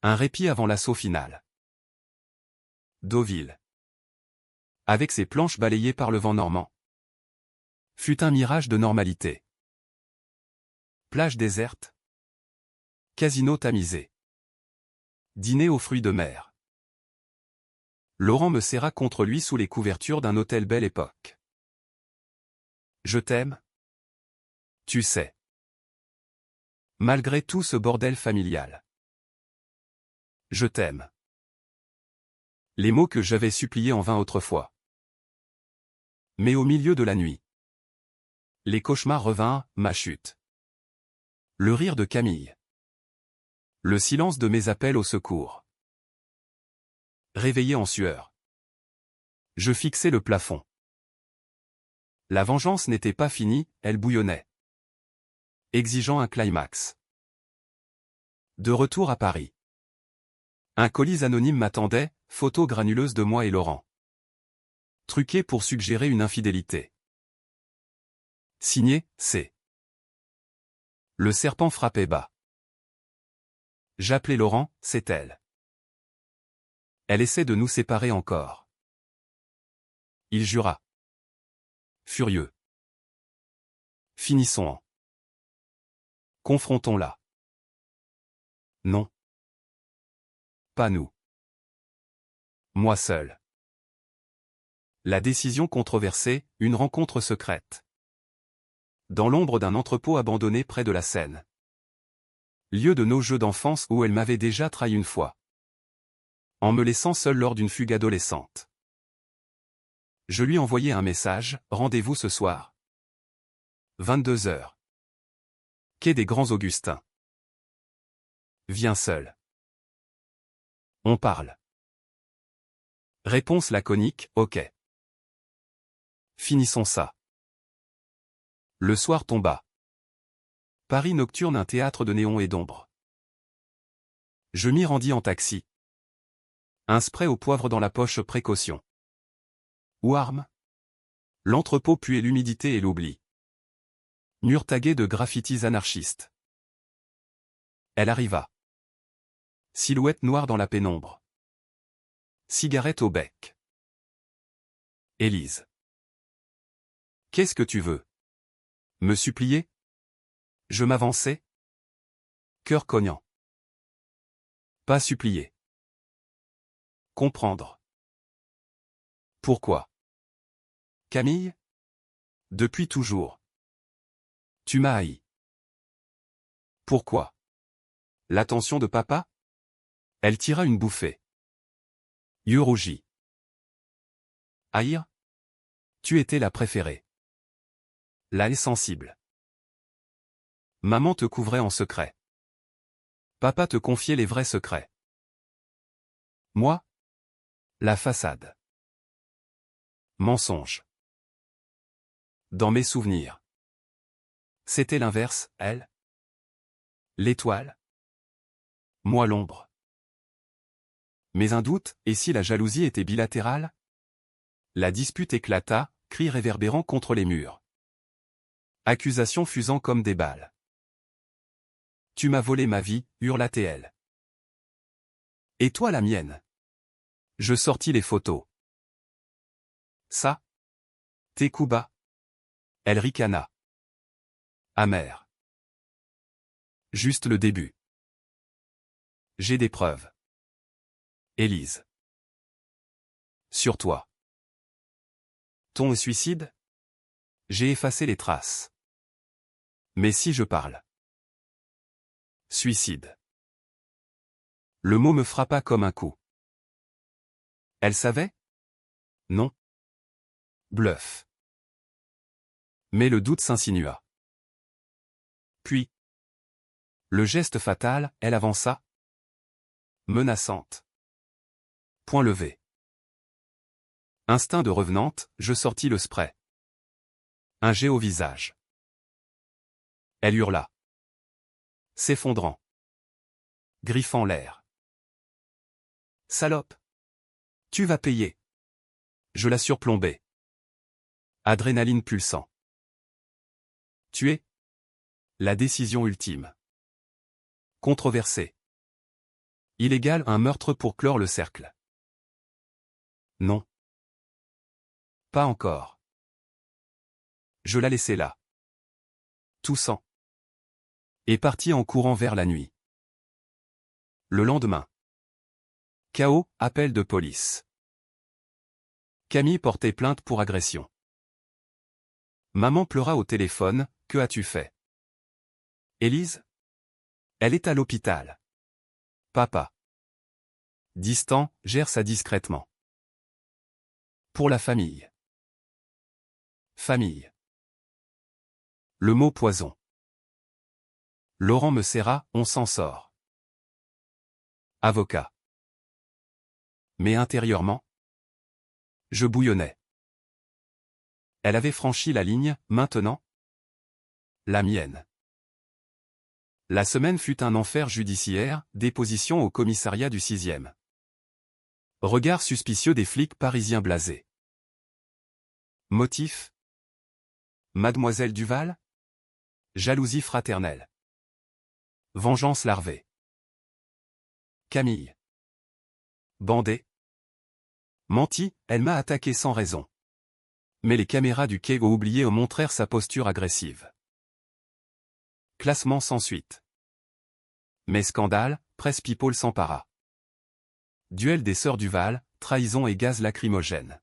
S1: Un répit avant l'assaut final. Deauville. Avec ses planches balayées par le vent normand. Fut un mirage de normalité. Plage déserte. Casino tamisé. Dîner aux fruits de mer. Laurent me serra contre lui sous les couvertures d'un hôtel Belle Époque. Je t'aime. Tu sais. Malgré tout ce bordel familial. Je t'aime. Les mots que j'avais suppliés en vain autrefois. Mais au milieu de la nuit. Les cauchemars revinrent, ma chute. Le rire de Camille. Le silence de mes appels au secours. Réveillé en sueur. Je fixais le plafond. La vengeance n'était pas finie, elle bouillonnait. Exigeant un climax. De retour à Paris. Un colis anonyme m'attendait, photo granuleuse de moi et Laurent. Truqué pour suggérer une infidélité. Signé, C. Le serpent frappait bas. J'appelais Laurent, c'est elle. Elle essaie de nous séparer encore. Il jura. Furieux. Finissons-en. Confrontons-la. Non. Pas nous. Moi seul. La décision controversée, une rencontre secrète. Dans l'ombre d'un entrepôt abandonné près de la Seine. Lieu de nos jeux d'enfance où elle m'avait déjà trahi une fois. En me laissant seul lors d'une fugue adolescente. Je lui envoyai un message, rendez-vous ce soir. 22h. Quai des Grands Augustins. Viens seul. On parle. Réponse laconique, ok. Finissons ça. Le soir tomba. Paris nocturne, un théâtre de néons et d'ombre. Je m'y rendis en taxi. Un spray au poivre dans la poche, précaution. Ou arme? L'entrepôt puait l'humidité et l'oubli. Mur tagué de graffitis anarchistes. Elle arriva. Silhouette noire dans la pénombre. Cigarette au bec. Élise. Qu'est-ce que tu veux? Me supplier? Je m'avançai. Cœur cognant. Pas supplier. Comprendre. Pourquoi? Camille? Depuis toujours. Tu m'as haï. Pourquoi? L'attention de papa? Elle tira une bouffée. Yeux rougis. Haïr? Tu étais la préférée. La sensible. Maman te couvrait en secret. Papa te confiait les vrais secrets. Moi? La façade. Mensonge. Dans mes souvenirs. C'était l'inverse, elle. L'étoile. Moi l'ombre. Mais un doute, et si la jalousie était bilatérale? La dispute éclata, cris réverbérant contre les murs. Accusations fusant comme des balles. Tu m'as volé ma vie, hurla-t-elle. Et toi la mienne? Je sortis les photos. Ça? Tes coups bas? Elle ricana. Amère. Juste le début. J'ai des preuves. Élise. Sur toi. Ton suicide? J'ai effacé les traces. Mais si je parle. Suicide. Le mot me frappa comme un coup. Elle savait? Non. Bluff. Mais le doute s'insinua. Puis. Le geste fatal, elle avança. Menaçante. Point levé. Instinct de revenante, je sortis le spray. Un jet au visage. Elle hurla. S'effondrant. Griffant l'air. Salope! Tu vas payer. Je la surplombais. Adrénaline pulsant. Tuer? La décision ultime. Controversée. Illégal, un meurtre pour clore le cercle. Non. Pas encore. Je la laissai là. Toussant. Et parti en courant vers la nuit. Le lendemain. Chaos, appel de police. Camille portait plainte pour agression. Maman pleura au téléphone, que as-tu fait? Élise? Elle est à l'hôpital. Papa. Distant, gère ça discrètement. Pour la famille. Famille. Le mot poison. Laurent me serra, on s'en sort. Avocat. Mais intérieurement, je bouillonnais. Elle avait franchi la ligne, maintenant? La mienne. La semaine fut un enfer judiciaire, déposition au commissariat du 6e. Regard suspicieux des flics parisiens blasés. Motif? Mademoiselle Duval? Jalousie fraternelle. Vengeance larvée. Camille. Bandée. Menti, elle m'a attaqué sans raison. Mais les caméras du quai oublié montrèrent sa posture agressive. Classement sans suite. Mais scandale, presse people s'empara. Duel des sœurs Duval, trahison et gaz lacrymogène.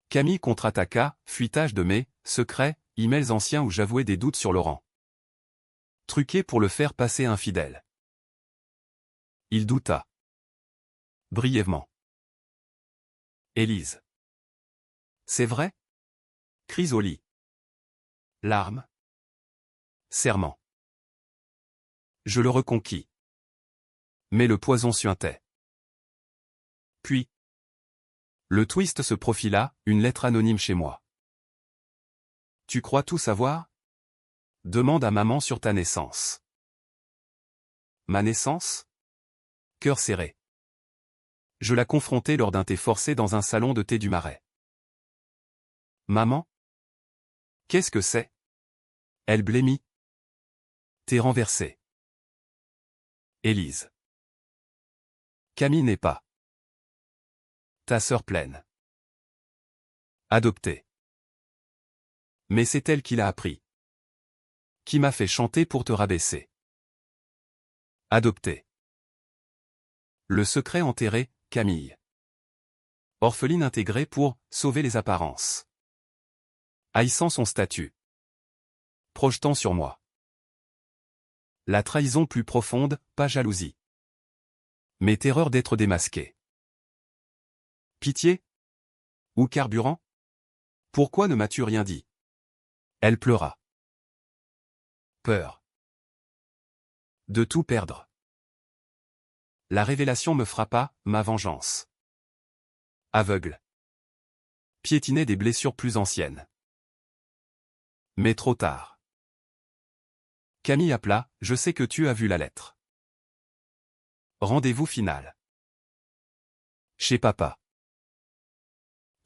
S1: Camille contre-attaqua, fuitage de mes secrets, emails anciens où j'avouais des doutes sur Laurent. Truqué pour le faire passer infidèle. Il douta. Brièvement. Élise. C'est vrai? Crise au lit. Larmes. Serment. Je le reconquis. Mais le poison suintait. Puis. Le twist se profila, une lettre anonyme chez moi. Tu crois tout savoir? Demande à maman sur ta naissance. Ma naissance? Cœur serré. Je la confrontai lors d'un thé forcé dans un salon de thé du Marais. Maman? Qu'est-ce que c'est? Elle blêmit. Thé renversé. Élise. Camille n'est pas. Ta sœur pleine. Adoptée. Mais c'est elle qui l'a appris. Qui m'a fait chanter pour te rabaisser. Adoptée. Le secret enterré, Camille. Orpheline intégrée pour sauver les apparences. Haïssant son statut. Projetant sur moi. La trahison plus profonde, pas jalousie. Mais terreur d'être démasqué. Pitié? Ou carburant? Pourquoi ne m'as-tu rien dit? Elle pleura. Peur. De tout perdre. La révélation me frappa, ma vengeance. Aveugle. Piétinait des blessures plus anciennes. Mais trop tard. Camille appela, je sais que tu as vu la lettre. Rendez-vous final. Chez papa.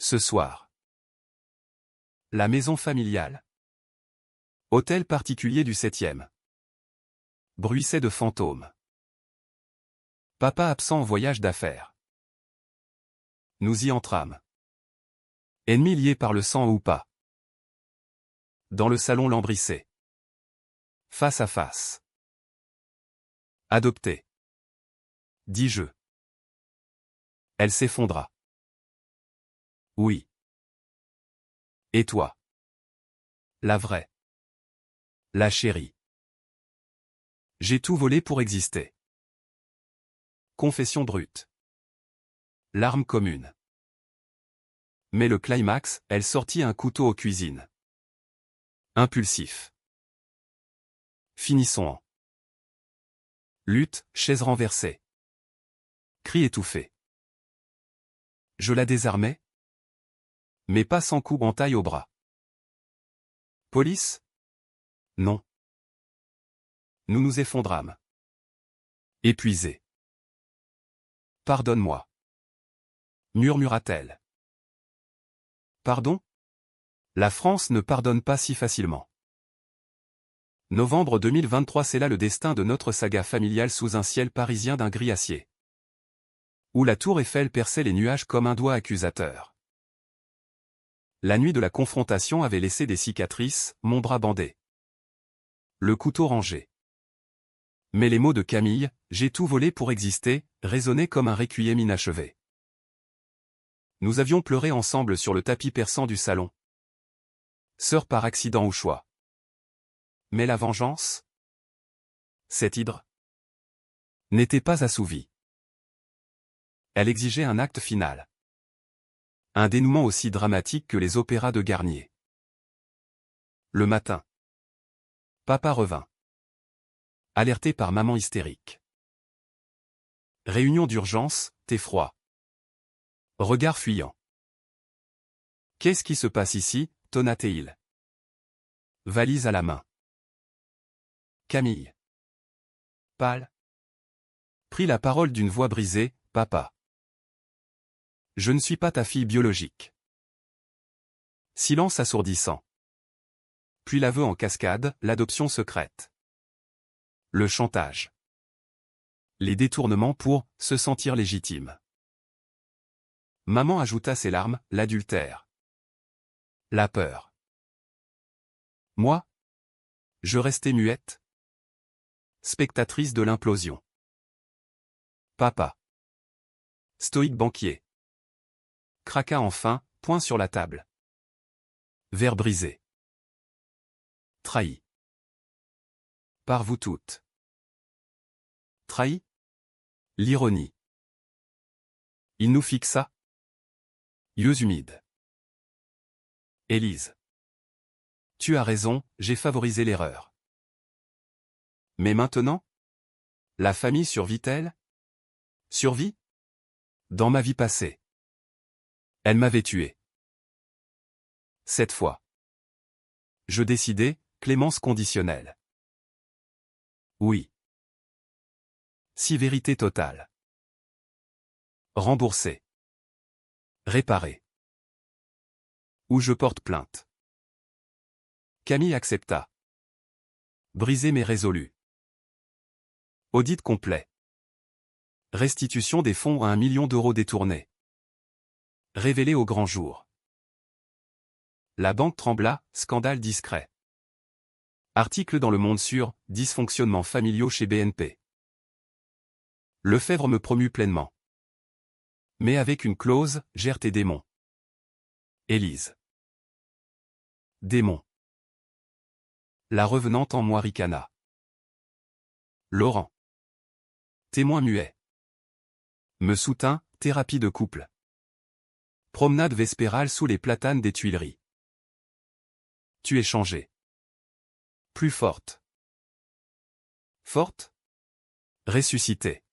S1: Ce soir. La maison familiale. Hôtel particulier du 7e. Bruissait de fantômes. Papa absent en voyage d'affaires. Nous y entrâmes. Ennemis liés par le sang ou pas. Dans le salon lambrissé. Face à face. Adopté. Dis-je. Elle s'effondra. Oui. Et toi? La vraie. La chérie. J'ai tout volé pour exister. Confession brute. Larmes communes. Mais le climax, elle sortit un couteau aux cuisines. Impulsif. Finissons en. Lutte, chaise renversée. Cri étouffé. Je la désarmais? Mais pas sans coup en taille au bras. Police? Non. Nous nous effondrâmes. Épuisés. Pardonne-moi. Murmura-t-elle. Pardon? La France ne pardonne pas si facilement. Novembre 2023, c'est là le destin de notre saga familiale sous un ciel parisien d'un gris acier. Où la tour Eiffel perçait les nuages comme un doigt accusateur. La nuit de la confrontation avait laissé des cicatrices, mon bras bandé. Le couteau rangé. Mais les mots de Camille, j'ai tout volé pour exister, résonnaient comme un requiem inachevé. Nous avions pleuré ensemble sur le tapis perçant du salon. Sœurs par accident ou choix. Mais la vengeance? Cette hydre? N'était pas assouvie. Elle exigeait un acte final. Un dénouement aussi dramatique que les opéras de Garnier. Le matin. Papa revint. Alerté par maman hystérique. Réunion d'urgence, thé froid. Regard fuyant. Qu'est-ce qui se passe ici, tonna-t-il. Valise à la main. Camille. Pâle. Prit la parole d'une voix brisée, papa. Je ne suis pas ta fille biologique. Silence assourdissant. Puis l'aveu en cascade, l'adoption secrète. Le chantage. Les détournements pour se sentir légitime. Maman ajouta ses larmes, l'adultère. La peur. Moi? Je restais muette. Spectatrice de l'implosion. Papa. Stoïque banquier. Craqua enfin, poing sur la table. Verre brisé. Trahi. Par vous toutes. Trahi? L'ironie. Il nous fixa. Yeux humides. Élise. Tu as raison, j'ai favorisé l'erreur. Mais maintenant? La famille survit-elle? Survit? Dans ma vie passée. Elle m'avait tué. Cette fois. Je décidai, clémence conditionnelle. Oui. Si vérité totale. Remboursé. Réparé. Ou je porte plainte. Camille accepta. Brisé mais résolu. Audit complet. Restitution des fonds à 1 million d'euros détournés. Révélé au grand jour. La banque trembla, scandale discret. Article dans Le Monde sur « Dysfonctionnements familiaux chez BNP ». Lefebvre me promut pleinement. Mais avec une clause, gère tes démons. Élise. Démon. La revenante en moi ricana. Laurent. Témoin muet. Me soutint, thérapie de couple. Promenade vespérale sous les platanes des Tuileries. Tu es changée. Plus forte. Forte? Ressuscitée.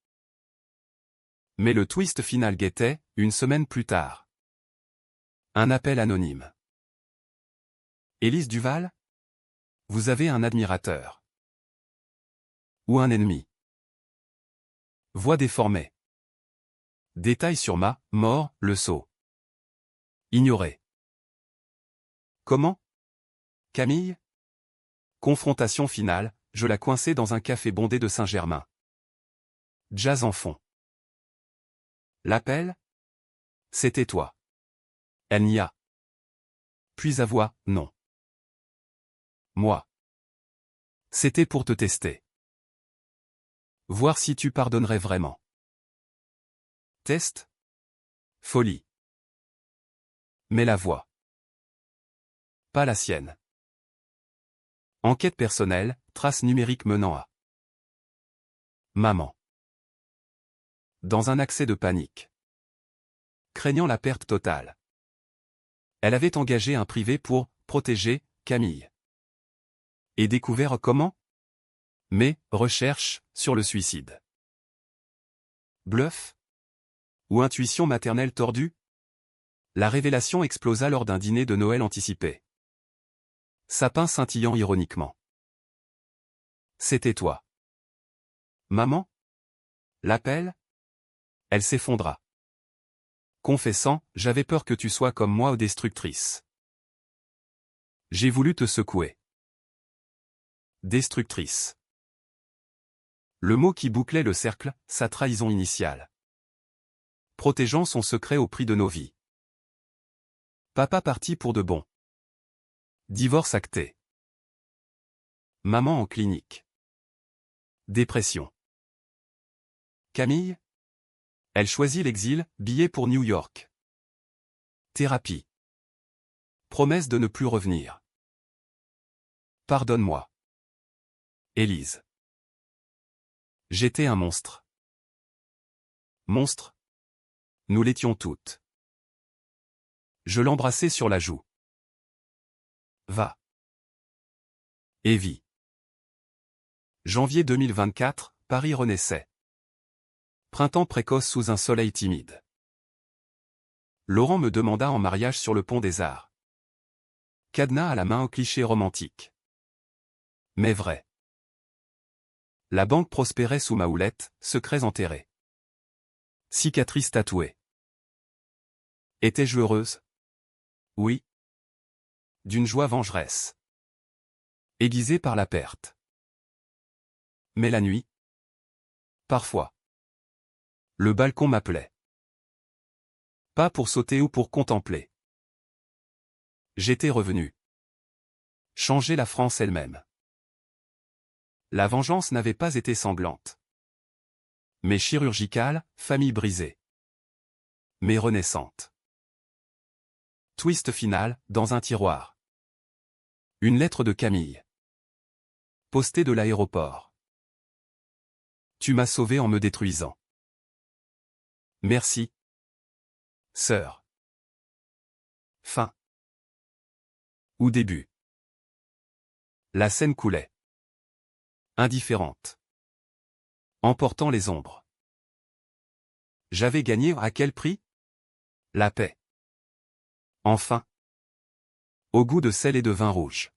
S1: Mais le twist final guettait, une semaine plus tard. Un appel anonyme. Élise Duval? Vous avez un admirateur. Ou un ennemi. Voix déformée. Détail sur ma mort, le sceau. Ignoré. Comment? Camille? Confrontation finale, je la coinçai dans un café bondé de Saint-Germain. Jazz en fond. L'appel? C'était toi. Elle n'y a. Puis à voix, non. Moi. C'était pour te tester. Voir si tu pardonnerais vraiment. Test? Folie. Mais la voix. Pas la sienne. Enquête personnelle, trace numérique menant à. Maman. Dans un accès de panique. Craignant la perte totale. Elle avait engagé un privé pour protéger Camille. Et découvert comment? Mais, recherche, sur le suicide. Bluff? Ou intuition maternelle tordue? La révélation explosa lors d'un dîner de Noël anticipé. Sapin scintillant ironiquement. C'était toi. Maman? L'appel? Elle s'effondra. Confessant, j'avais peur que tu sois comme moi, destructrice. J'ai voulu te secouer. Destructrice. Le mot qui bouclait le cercle, sa trahison initiale. Protégeant son secret au prix de nos vies. Papa parti pour de bon. Divorce acté. Maman en clinique. Dépression. Camille? Elle choisit l'exil, billet pour New York. Thérapie. Promesse de ne plus revenir. Pardonne-moi. Élise. J'étais un monstre. Monstre? Nous l'étions toutes. Je l'embrassai sur la joue. Va. Evie. Janvier 2024, Paris renaissait. Printemps précoce sous un soleil timide. Laurent me demanda en mariage sur le pont des Arts. Cadenas à la main au cliché romantique. Mais vrai. La banque prospérait sous ma houlette, secrets enterrés. Cicatrices tatouées. Étais-je heureuse? Oui. D'une joie vengeresse. Aiguisée par la perte. Mais la nuit? Parfois. Le balcon m'appelait. Pas pour sauter ou pour contempler. J'étais revenu. Changer la France elle-même. La vengeance n'avait pas été sanglante. Mais chirurgicale, famille brisée. Mais renaissante. Twist final, dans un tiroir. Une lettre de Camille. Postée de l'aéroport. Tu m'as sauvé en me détruisant. Merci. Sœur. Fin. Ou début. La scène coulait. Indifférente. Emportant les ombres. J'avais gagné à quel prix? La paix. Enfin. Au goût de sel et de vin rouge.